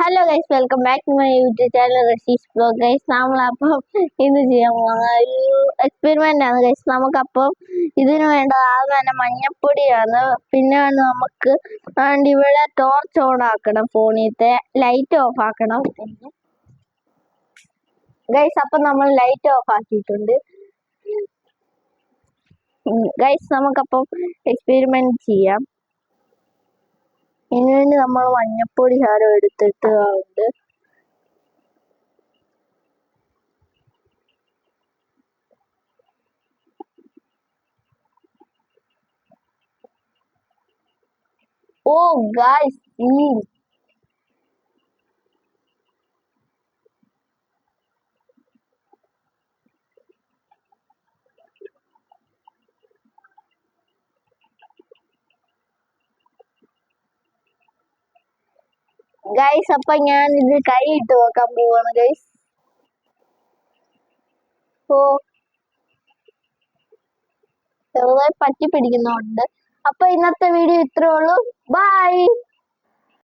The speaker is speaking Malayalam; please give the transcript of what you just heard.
Hello guys, welcome back to my YouTube channel Rashi's blog. Guys, നമ്മളപ്പം ഇന്ന് ചെയ്യാൻ പോകുന്ന ഒരു എക്സ്പെരിമെന്റ് ആണ് ഗൈസ്. നമുക്കപ്പം ഇതിന് വേണ്ട ആദ്യം തന്നെ മഞ്ഞപ്പൊടിയാണ്. പിന്നെ നമുക്ക് ഇവിടെ ടോർച്ച് ഓൺ ആക്കണം, ഫോണിലത്തെ ലൈറ്റ് ഓഫ് ആക്കണം ഗൈസ്. അപ്പം നമ്മൾ ലൈറ്റ് ഓഫ് ആക്കിയിട്ടുണ്ട് ഗൈസ്. നമുക്കപ്പം എക്സ്പെരിമെന്റ് ചെയ്യാം. ഇതിനുവേണ്ടി നമ്മൾ മഞ്ഞപ്പൊടി ചാരം എടുത്തിട്ട് ഉണ്ട്. ഓ ഗൈസ്, ഗൈസ് അപ്പൊ ഞാൻ ഇത് കൈ ഇട്ട് നോക്കാൻ പോവാണ് ഗൈസ്. ഓ, ചെറുതായി പറ്റി പിടിക്കുന്നുണ്ട്. അപ്പൊ ഇന്നത്തെ വീഡിയോ ഇത്രേ ഉള്ളൂ. ബൈ.